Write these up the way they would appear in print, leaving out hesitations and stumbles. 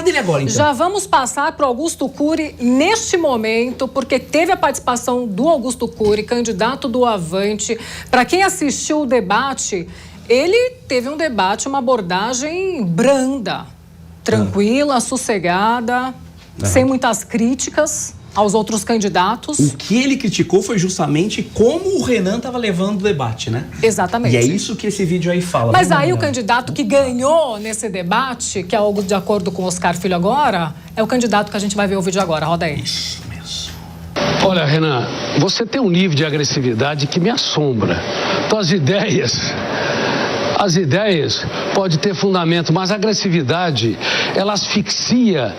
dele agora, então. Já vamos passar para o Augusto Cury neste momento, porque teve a participação do Augusto Cury, candidato do Avante. Para quem assistiu o debate, ele teve um debate, uma abordagem branda, tranquila, sossegada, sem muitas críticas aos outros candidatos. O que ele criticou foi justamente como o Renan estava levando o debate, né? Exatamente. E é isso que esse vídeo aí fala. Mas aí o candidato que ganhou nesse debate, que é algo de acordo com o Oscar Filho agora, é o candidato que a gente vai ver o vídeo agora. Roda aí. Isso mesmo. Olha, Renan, você tem um nível de agressividade que me assombra. Tuas ideias... As ideias podem ter fundamento, mas a agressividade, ela asfixia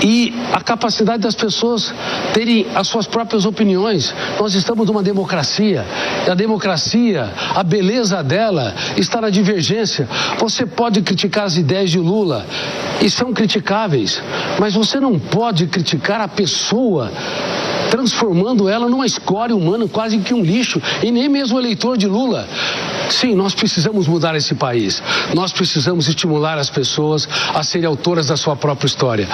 e a capacidade das pessoas terem as suas próprias opiniões. Nós estamos numa democracia, e a democracia, a beleza dela está na divergência. Você pode criticar as ideias de Lula, e são criticáveis, mas você não pode criticar a pessoa, transformando ela numa escória humana, quase que um lixo, e nem mesmo o eleitor de Lula. Sim, nós precisamos mudar esse país. Nós precisamos estimular as pessoas a serem autoras da sua própria história.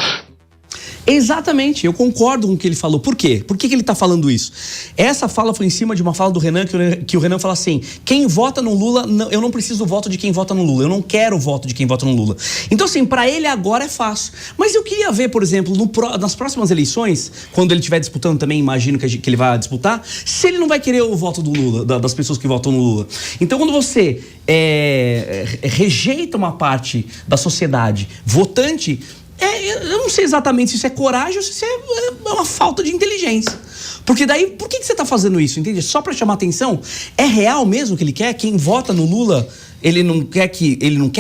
Exatamente, eu concordo com o que ele falou. Por quê? Por que ele está falando isso? Essa fala foi em cima de uma fala do Renan, que o Renan fala assim: quem vota no Lula, eu não preciso do voto de quem vota no Lula, eu não quero o voto de quem vota no Lula. Então, assim, para ele agora é fácil. Mas eu queria ver, por exemplo, nas próximas eleições, quando ele estiver disputando também, imagino que ele vai disputar, se ele não vai querer o voto do Lula, das pessoas que votam no Lula. Então, quando você rejeita uma parte da sociedade votante, eu não sei exatamente se isso é coragem ou se isso é uma falta de inteligência. Porque daí, por que você está fazendo isso? Entende? Só para chamar atenção? É real mesmo que ele quer? Quem vota no Lula, ele não quer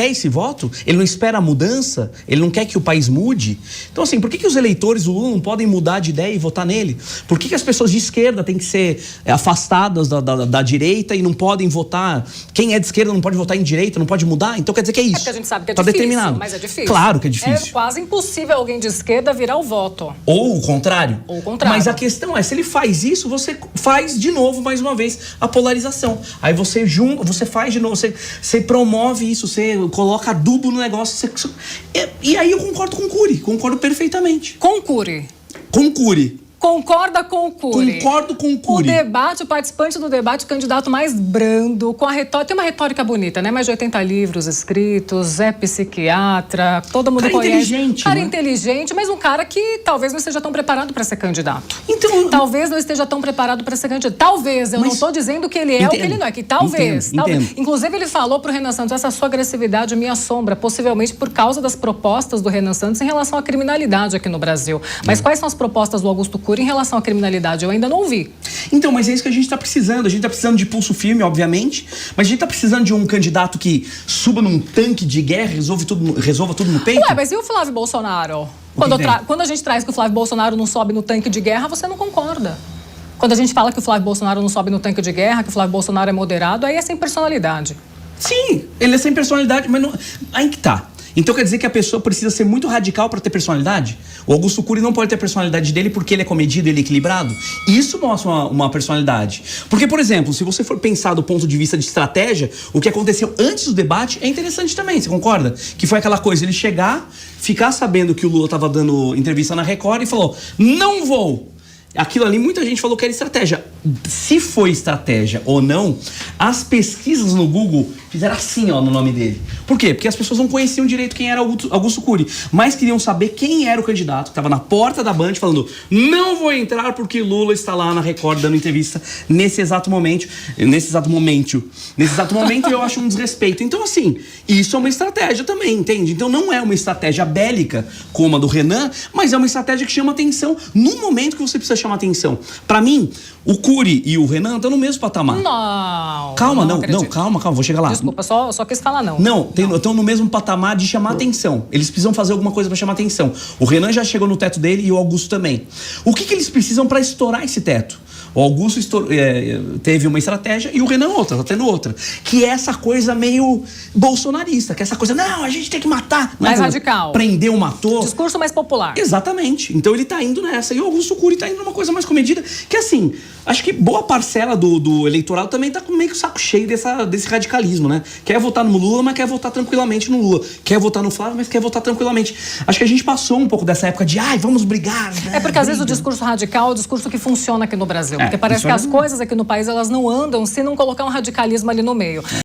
esse voto? Ele não espera a mudança? Ele não quer que o país mude? Então, assim, por que os eleitores do Lula não podem mudar de ideia e votar nele? Por que as pessoas de esquerda têm que ser afastadas da direita e não podem votar? Quem é de esquerda não pode votar em direita, não pode mudar? Então quer dizer que é isso. Porque a gente sabe que é tá difícil, determinado. Mas é difícil. Claro que é difícil. É quase impossível alguém de esquerda virar o voto. Ou o contrário. Ou o contrário. Mas a questão é, se ele faz isso, você faz de novo, mais uma vez, a polarização. Aí você junta, você faz de novo, você promove isso, você coloca adubo no negócio. E aí eu concordo com o Cury, concordo perfeitamente. Com o Cury. Com o Cury. Concorda com o Cury. Concordo com o Cury. O participante do debate, o candidato mais brando, com a retórica. Tem uma retórica bonita, né? Mais de 80 livros escritos, é psiquiatra, todo mundo conhece. Inteligente, cara né? inteligente, mas um cara que talvez não esteja tão preparado para ser candidato. Então, talvez não esteja tão preparado para ser candidato. Talvez, eu não estou dizendo que ele é o que ele não é, que talvez. Entendo. Inclusive, ele falou pro Renan Santos: essa sua agressividade me assombra, possivelmente por causa das propostas do Renan Santos em relação à criminalidade aqui no Brasil. Mas quais são as propostas do Augusto Cury em relação à criminalidade? Eu ainda não ouvi. Então, mas é isso que a gente está precisando. A gente está precisando de pulso firme, obviamente, mas a gente está precisando de um candidato que suba num tanque de guerra e resolva tudo no peito. Ué, mas e o Flávio Bolsonaro? Quando a gente traz que o Flávio Bolsonaro não sobe no tanque de guerra, você não concorda. Quando a gente fala que o Flávio Bolsonaro não sobe no tanque de guerra, que o Flávio Bolsonaro é moderado, aí é sem personalidade. Sim, ele é sem personalidade, mas não... Aí que tá. Então quer dizer que a pessoa precisa ser muito radical para ter personalidade? O Augusto Cury não pode ter a personalidade dele porque ele é comedido, ele é equilibrado? Isso mostra uma personalidade. Porque, por exemplo, se você for pensar do ponto de vista de estratégia, o que aconteceu antes do debate é interessante também, você concorda? Que foi aquela coisa, ele chegar, ficar sabendo que o Lula estava dando entrevista na Record e falou: não vou. Aquilo ali, muita gente falou que era estratégia. Se foi estratégia ou não, as pesquisas no Google fizeram assim, ó, no nome dele. Por quê? Porque as pessoas não conheciam direito quem era Augusto Cury, mas queriam saber quem era o candidato que estava na porta da Band falando: não vou entrar porque Lula está lá na Record dando entrevista nesse exato momento, eu acho um desrespeito. Então, assim, isso é uma estratégia também, entende? Então não é uma estratégia bélica como a do Renan, mas é uma estratégia que chama atenção no momento que você precisa chamar atenção. Pra mim, o Cury e o Renan estão no mesmo patamar. Não. Calma, calma, vou chegar lá. Desculpa, só quis falar não. Não, estão no mesmo patamar de chamar atenção. Eles precisam fazer alguma coisa pra chamar atenção. O Renan já chegou no teto dele e o Augusto também. O que eles precisam pra estourar esse teto? O Augusto teve uma estratégia e o Renan outra, tá tendo outra. Que é essa coisa meio bolsonarista, que é essa coisa, não, a gente tem que matar. Mais radical. Prendeu, matou. Discurso mais popular. Exatamente. Então ele tá indo nessa. E o Augusto Cury tá indo numa coisa mais comedida. Que assim, acho que boa parcela do eleitorado também tá com meio que o saco cheio desse radicalismo, né? Quer votar no Lula, mas quer votar tranquilamente no Lula. Quer votar no Flávio, mas quer votar tranquilamente. Acho que a gente passou um pouco dessa época de, vamos brigar. Né? É porque às vezes o discurso radical é o discurso que funciona aqui no Brasil. Porque parece que as coisas aqui no país, elas não andam se não colocar um radicalismo ali no meio.